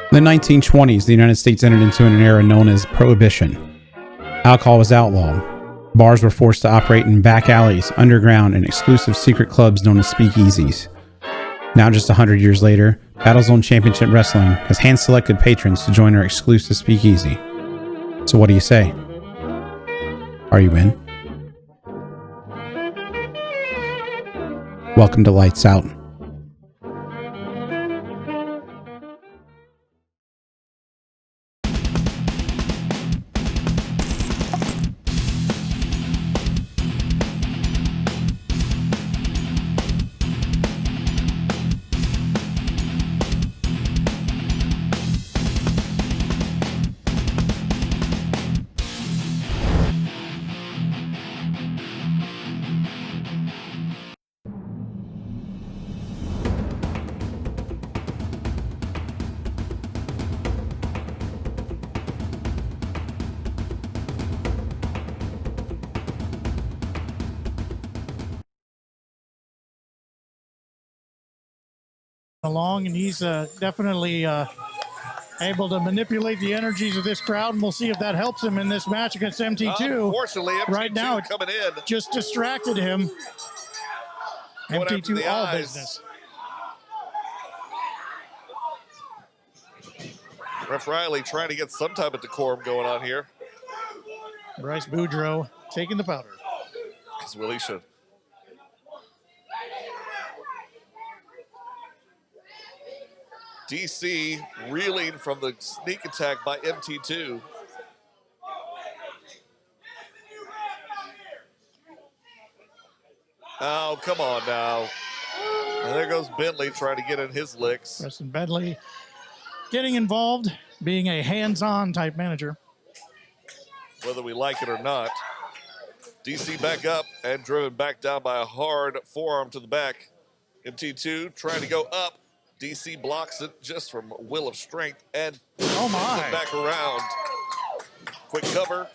In the 1920s, the United States entered into an era known as Prohibition. Alcohol was outlawed. Bars were forced to operate in back alleys, underground, and exclusive secret clubs known as Speakeasies. Now, just 100 years later, Battlezone Championship Wrestling has hand-selected patrons to join our exclusive Speakeasy. So what do you say? Are you in? Welcome to Lights Out. Along, and he's definitely able to manipulate the energies of this crowd, and we'll see if that helps him in this match against MT2. Unfortunately, MT2 right now coming in just distracted him. MT2 all business. Ref Riley trying to get some type of decorum going on here. Bryce Boudreaux taking the powder. As Willie should. DC reeling from the sneak attack by MT2. Oh, come on now. And there goes Bentley trying to get in his licks. Preston Bentley getting involved, being a hands-on type manager. Whether we like it or not. DC back up and driven back down by a hard forearm to the back. MT2 trying to go up. DC blocks it just from will of strength and oh my, back around. Quick cover,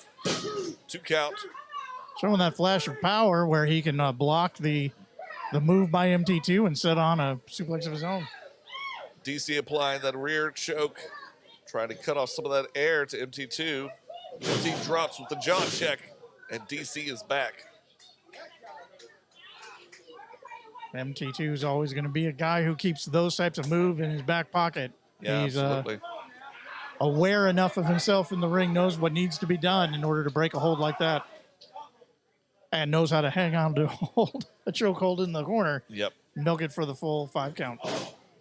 2 count. Showing that flash of power where he can block the move by MT2 and set on a suplex of his own. DC applying that rear choke, trying to cut off some of that air to MT2. MT drops with the jaw check, and DC is back. MT2 is always going to be a guy who keeps those types of moves in his back pocket. Yeah, he's absolutely. Aware enough of himself in the ring, knows what needs to be done in order to break a hold like that. And knows how to hang on to hold a choke hold in the corner. Yep. Milk it for the full 5 count.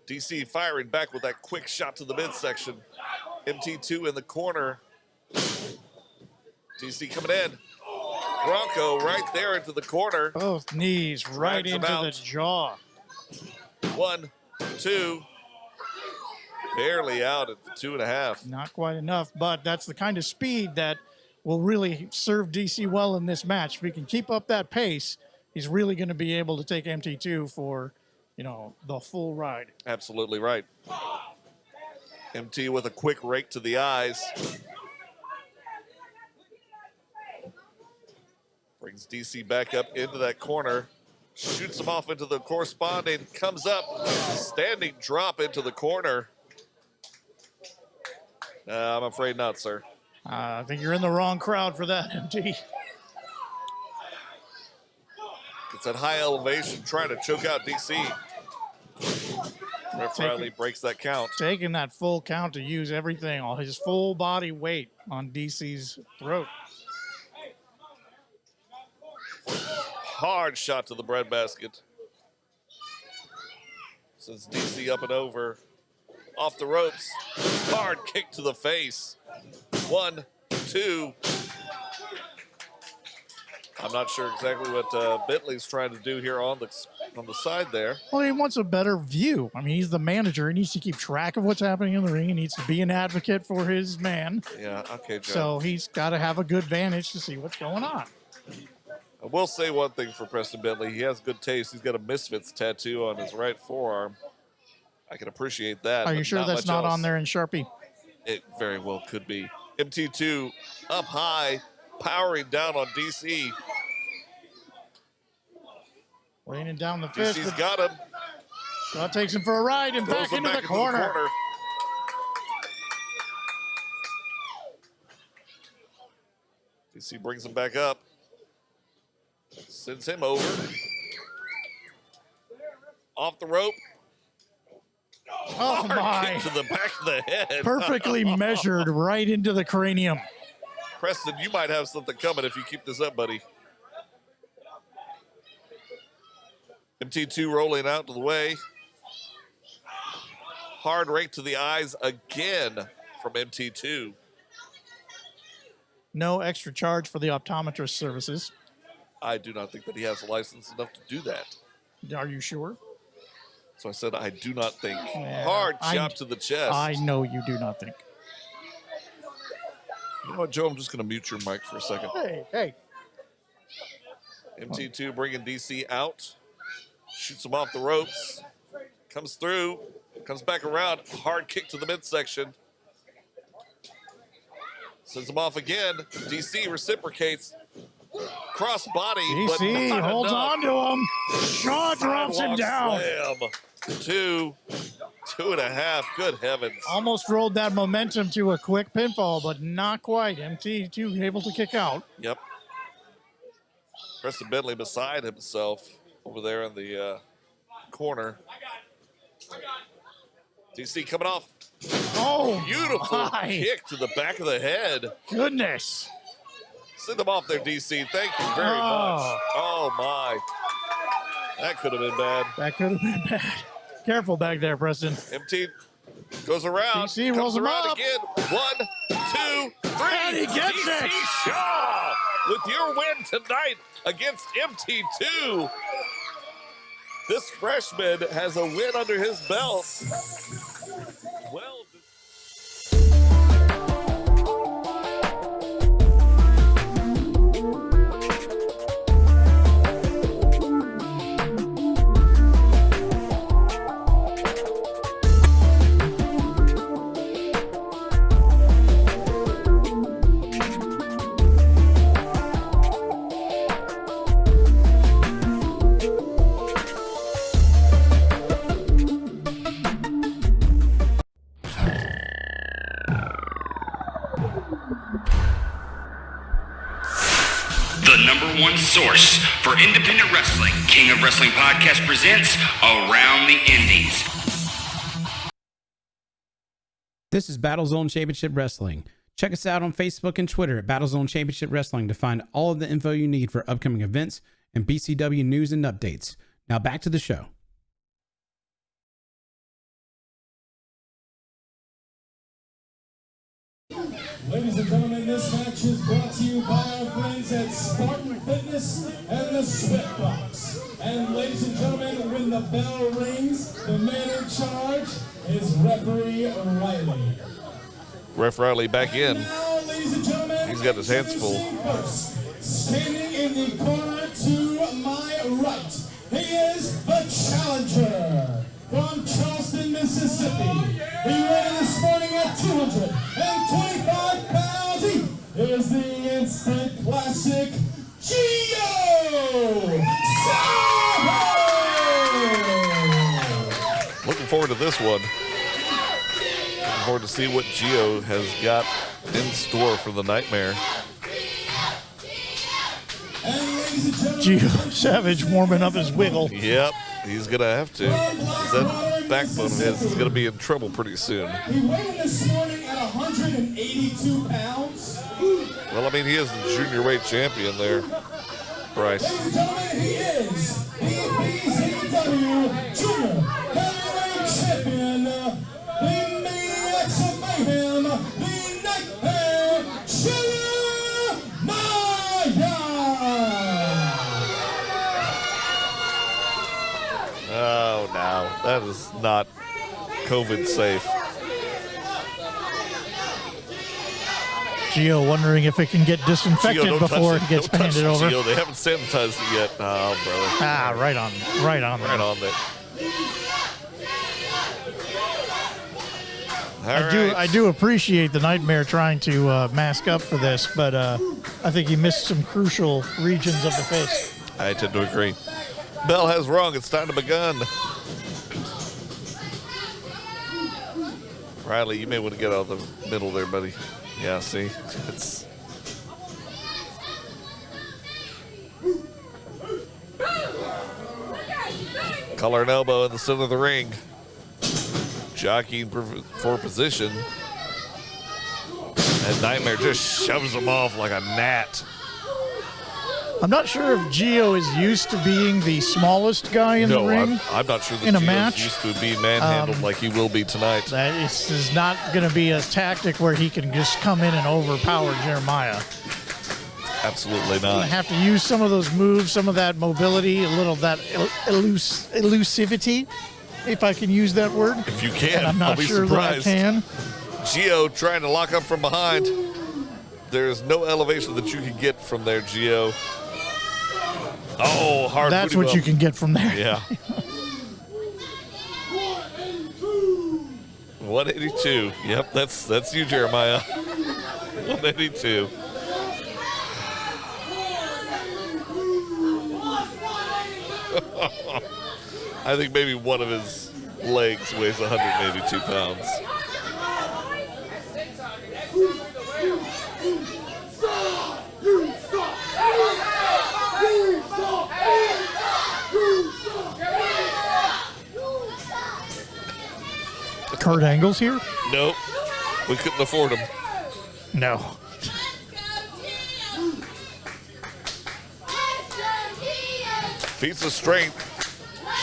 DC firing back with that quick shot to the midsection. MT2 in the corner. DC coming in. Bronco right there into the corner. Both knees right into the jaw. 1, 2. Barely out at the 2.5. Not quite enough, but that's the kind of speed that will really serve DC well in this match. If he can keep up that pace, he's really going to be able to take MT2 for, the full ride. Absolutely right. MT with a quick rake to the eyes. Brings DC back up into that corner. Shoots him off into the corresponding. Comes up. Standing drop into the corner. I'm afraid not, sir. I think you're in the wrong crowd for that, MT. It's at high elevation trying to choke out DC. Ref Riley breaks that count. Taking that full count to use everything, all his full body weight on DC's throat. Hard shot to the breadbasket. Sends DC up and over. Off the ropes. Hard kick to the face. 1, 2. I'm not sure exactly what Bentley's trying to do here on the side there. Well, he wants a better view. I mean, he's the manager. He needs to keep track of what's happening in the ring. He needs to be an advocate for his man. Yeah, okay, John. So he's got to have a good vantage to see what's going on. I will say one thing for Preston Bentley. He has good taste. He's got a Misfits tattoo on his right forearm. I can appreciate that. Are you sure that's not on there in Sharpie? It very well could be. MT2 up high, powering down on DC. Raining down the fist. DC's got him. Scott takes him for a ride and back into the corner. DC brings him back up. Sends him over. Off the rope. Oh, my. Kick to the back of the head. Perfectly measured right into the cranium. Preston, you might have something coming if you keep this up, buddy. MT2 rolling out to the way. Hard rake to the eyes again from MT2. No extra charge for the optometrist services. I do not think that he has a license enough to do that. Are you sure? So I said, I do not think. Yeah, Hard chop to the chest. I know you do not think. You know what, Joe? I'm just going to mute your mic for a second. Hey. MT2 bringing DC out. Shoots him off the ropes. Comes through. Comes back around. Hard kick to the midsection. Sends him off again. DC reciprocates. Cross body. DC but not holds enough. on to him. Shaw drops him down. Slam. 2, 2.5. Good heavens. Almost rolled that momentum to a quick pinfall, but not quite. MT2 able to kick out. Yep. Preston Bentley beside himself over there in the corner. DC coming off. Oh, Beautiful my. kick to the back of the head. Goodness. Send them off there, DC. Thank you very much. Oh, my. That could have been bad. That could have been bad. Careful back there, Preston. MT goes around. DC rolls him around up. again. 1, 2, 3. And he gets DC it. Shaw with your win tonight against MT2. This freshman has a win under his belt. Well. #1 source for independent wrestling. King of Wrestling Podcast presents Around the Indies. This is Battlezone Championship Wrestling. Check us out on Facebook and Twitter at Battlezone Championship Wrestling to find all of the info you need for upcoming events and BCW news and updates. Now back to the show. Ladies and gentlemen, this match is brought to you by our friends at Spartan Fitness and the Sweatbox. And ladies and gentlemen, when the bell rings, the man in charge is Referee Riley. Ref Riley back in. Now, ladies and gentlemen, he's got his hands full. First, standing in the corner to my right, he is the challenger from Charleston, Mississippi. He weighed this morning at 225 pounds. He is the instant classic Gio Savage! Looking forward to this one. Looking forward to see what Gio has got in store for the Nightmare. Gio Savage warming up his wiggle. Yep, he's going to have to. That backbone of his is going to be in trouble pretty soon. He weighed this morning at 182 pounds. Well, I mean, he is the junior weight champion there, Bryce. Ladies and gentlemen, he is the BCW Junior Heavyweight Champion, the Maniacs of Mayhem, the Nightmare Jeremiah! Oh, no, that is not COVID safe. Gio wondering if it can get disinfected Gio, before it gets handed over. Gio, they haven't sanitized it yet. Oh, brother. Ah, right on Right on there. I do appreciate the Nightmare trying to mask up for this, but I think he missed some crucial regions of the face. I tend to agree. Bell has rung. It's time to begun. Riley, you may want to get out of the middle there, buddy. Yeah, see? It's collar and elbow in the center of the ring. Jockeying for position. And Nightmare just shoves him off like a gnat. I'm not sure if Gio is used to being the smallest guy in the ring. I'm not sure that in a Gio's match. used to being manhandled like he will be tonight. This is not going to be a tactic where he can just come in and overpower Jeremiah. Absolutely Going not. to have to use some of those moves, some of that mobility, a little of that elusivity, if I can use that word. If you can, And I'm not I'll be sure surprised. that I can. Gio trying to lock up from behind. There's no elevation that you can get from there, Gio. Oh, hard. That's what you can get from there. Yeah. 182. Yep, that's you, Jeremiah. 182. I think maybe one of his legs weighs 182 pounds. Kurt Angle's here? Nope. We couldn't afford him. No. Feats of strength.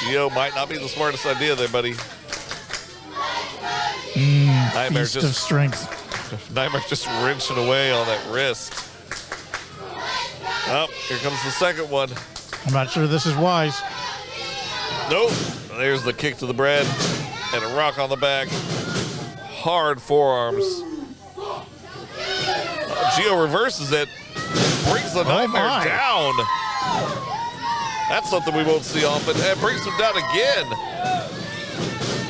Gio might not be the smartest idea there, buddy. Nightmare Feast of strength. Nightmare just wrenching away on that wrist. Oh, here comes the second one. I'm not sure this is wise. Nope. There's the kick to the bread and a rock on the back. Hard forearms. Gio reverses it. Brings the Nightmare down. That's something we won't see often. And brings him down again.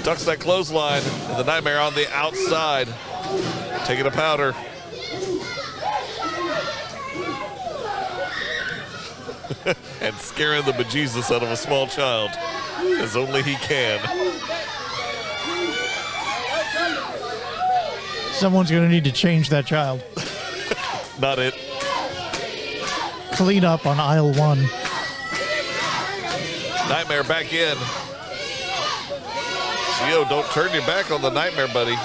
Ducks that clothesline. And the Nightmare on the outside. Taking a powder. And scaring the bejesus out of a small child. As only he can. Someone's going to need to change that child. Not it. Clean up on aisle 1. Nightmare back in. Gio, don't turn your back on the Nightmare, buddy.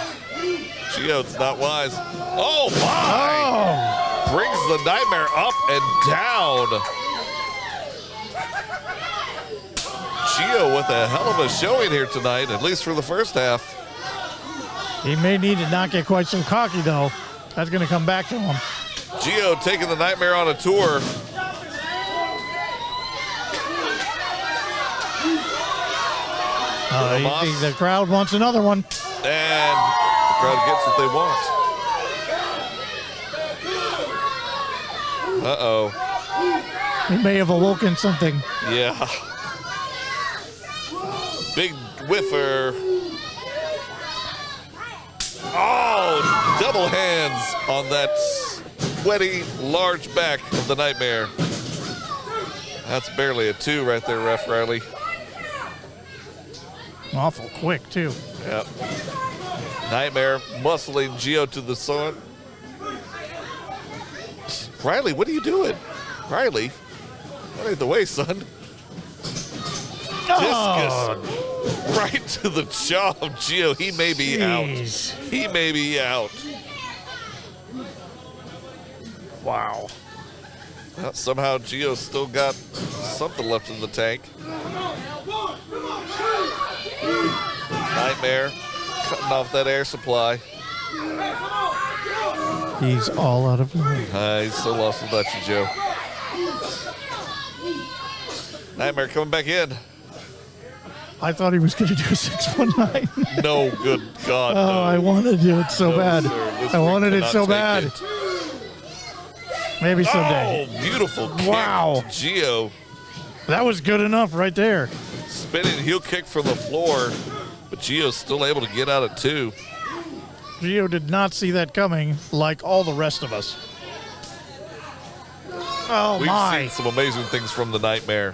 Gio, it's not wise. Oh, my! Oh! Brings the Nightmare up and down. Gio with a hell of a showing here tonight, at least for the first half. He may need to not get quite so cocky, though. That's going to come back to him. Gio taking the Nightmare on a tour. I think the crowd wants another one. And the crowd gets what they want. Uh-oh. He may have awoken something. Yeah. Big whiffer. Oh, double hands on that sweaty, large back of the Nightmare. That's barely a 2 right there, Ref Riley. Awful quick, too. Yep. Nightmare muscling Gio to the sun. Riley, what are you doing? Riley, that ain't the way, son. Oh, Discus right to the jaw of Gio. He may be out. He may be out. wow. Well, somehow Gio's still got something left in the tank. Nightmare cutting off that air supply. He's all out of room. He's so lost without you, Joe. Nightmare coming back in. I thought he was going to do a 619. No, good God, Oh, no. I wanted to do it so No, bad. sir, this I ring wanted it cannot so take bad. it. Maybe someday. Oh, beautiful kick Wow. to Gio. That was good enough right there. Spinning heel kick from the floor, but Gio's still able to get out at 2. Gio did not see that coming like all the rest of us. Oh, We've my. seen some amazing things from the Nightmare.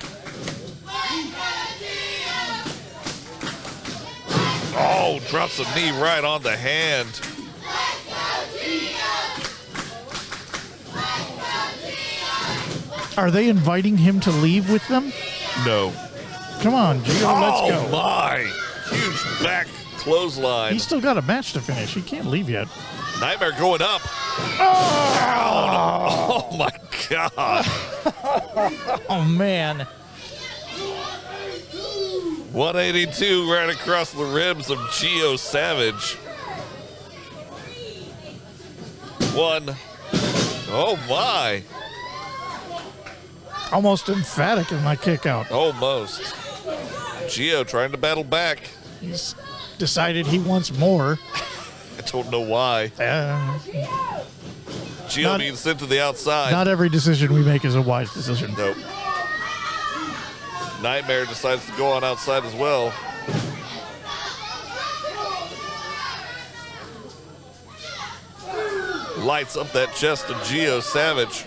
Oh, drops a knee right on the hand. Are they inviting him to leave with them? No. Come on, Gio, let's go. Oh, my. Huge back clothesline. He's still got a match to finish. He can't leave yet. Nightmare going up. Oh, my God. Oh, man. 182 right across the ribs of Gio Savage. One. Oh, my. Almost emphatic in my kick out. Almost. Gio trying to battle back. He's decided he wants more. I don't know why. Gio being sent to the outside. Not every decision we make is a wise decision. Nope. Nightmare decides to go on outside as well. Lights up that chest of Gio Savage.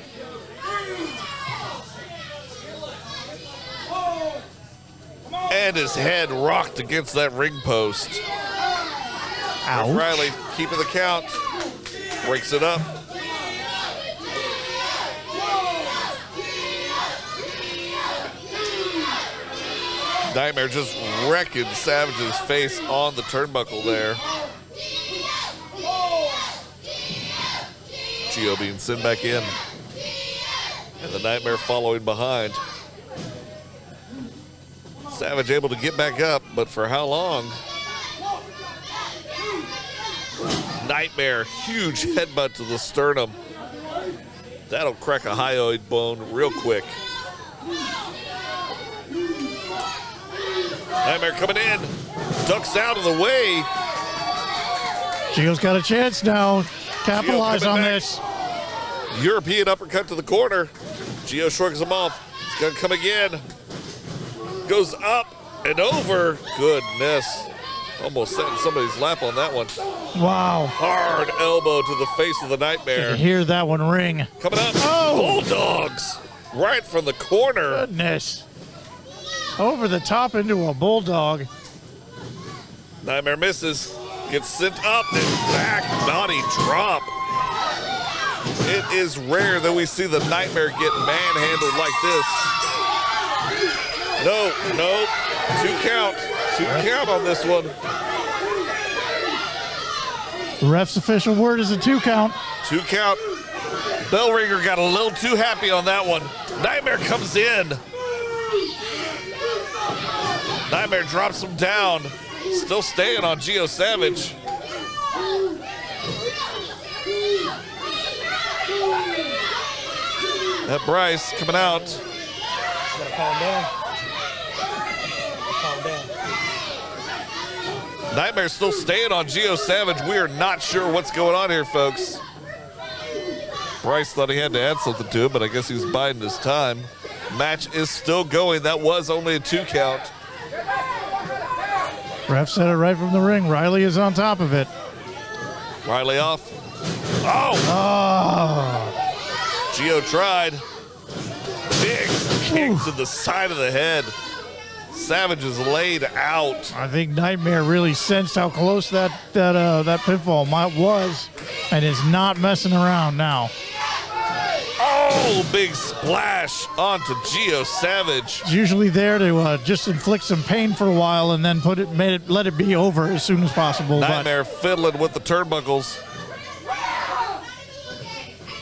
And his head rocked against that ring post. Ouch. Riley keeping the count. Breaks it up. Nightmare just wrecking Savage's face on the turnbuckle there. Gio being sent back in. And the Nightmare following behind. Savage able to get back up, but for how long? Nightmare, huge headbutt to the sternum. That'll crack a hyoid bone real quick. Nightmare coming in, ducks out of the way. Gio's got a chance now. Capitalize on this. European uppercut to the corner. Gio shrugs him off. He's gonna come again. Goes up and over. Goodness. Almost sat in somebody's lap on that one. Wow. Hard elbow to the face of the Nightmare. You hear that one ring. Coming up. Oh. Bulldogs. Right from the corner. Goodness. Over the top into a bulldog. Nightmare misses. Gets sent up and back. Naughty drop. It is rare that we see the Nightmare get manhandled like this. No. 2 count. 2 count on this one. Ref's official word is a 2 count. 2 count. Bell ringer got a little too happy on that one. Nightmare comes in. Nightmare drops him down. Still staying on Gio Savage. That Bryce coming out. Gotta calm down. Calm down. Nightmare still staying on Gio Savage. We are not sure what's going on here, folks. Bryce thought he had to add something to it, but I guess he's biding his time. Match is still going. That was only a 2 count. Ref said it right from the ring. Riley is on top of it. Riley off. Oh! Gio tried. Big kick to the side of the head. Savage is laid out. I think Nightmare really sensed how close that pinfall was and is not messing around now. Oh, big splash onto Gio Savage. He's usually there to just inflict some pain for a while and then let it be over as soon as possible. Nightmare fiddling with the turnbuckles.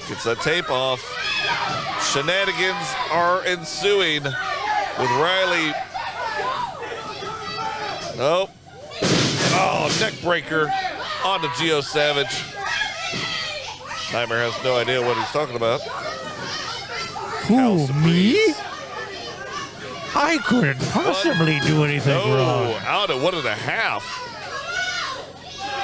Gets that tape off. Shenanigans are ensuing with Riley. Nope. Oh, neck breaker onto Gio Savage. Nightmare has no idea what he's talking about. Who, me? I couldn't possibly do anything wrong. Out at 1.5.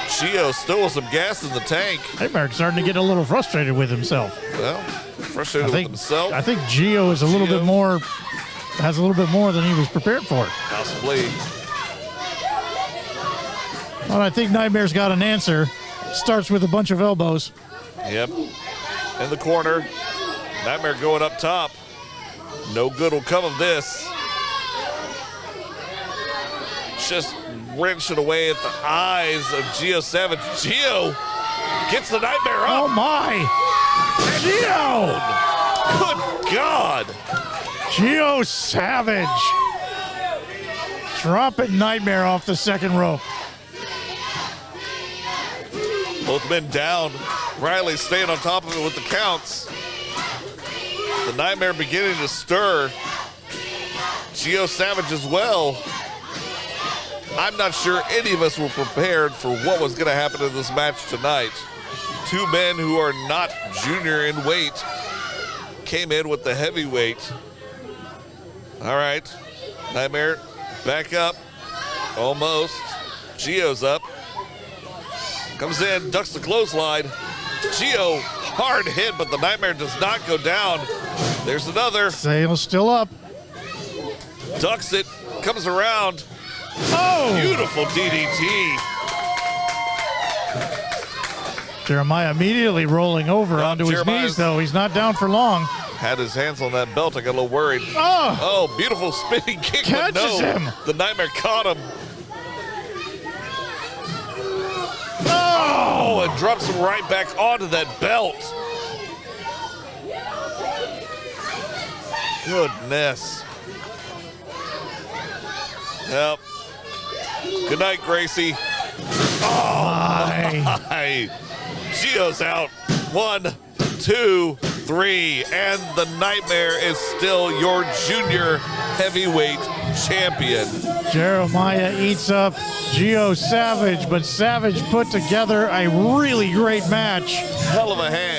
Gio still with some gas in the tank. Nightmare's starting to get a little frustrated with himself. Well, frustrated with himself. I think Gio is has a little bit more than he was prepared for. Possibly. Well, I think Nightmare's got an answer. Starts with a bunch of elbows. Yep. In the corner. Nightmare going up top. No good will come of this. just wrenching away at the eyes of Gio Savage. Gio gets the Nightmare up. Oh, my. Gio. Good God. Gio Savage. Dropping Nightmare off the second rope. Both men down. Riley staying on top of it with the counts. The Nightmare beginning to stir. Gio Savage as well. I'm not sure any of us were prepared for what was going to happen in this match tonight. Two men who are not junior in weight came in with the heavyweight. All right, Nightmare back up, almost. Gio's up. Comes in, ducks the clothesline. Gio, hard hit, but the Nightmare does not go down. There's another. Sail's still up. Ducks it, comes around. Oh! Beautiful DDT. Jeremiah immediately rolling over onto his Jeremiah's- knees, though. He's not down for long. Had his hands on that belt. I got a little worried. Oh! Oh, beautiful spinning kick. But Catches no, him. The Nightmare caught him. Oh! Oh, and drops him right back onto that belt. Goodness. Yep. Good night, Gracie. My. Hi. Gio's out. 1, 2, 3. And the Nightmare is still your junior heavyweight champion. Jeremiah eats up Gio Savage, but Savage put together a really great match. Hell of a hand.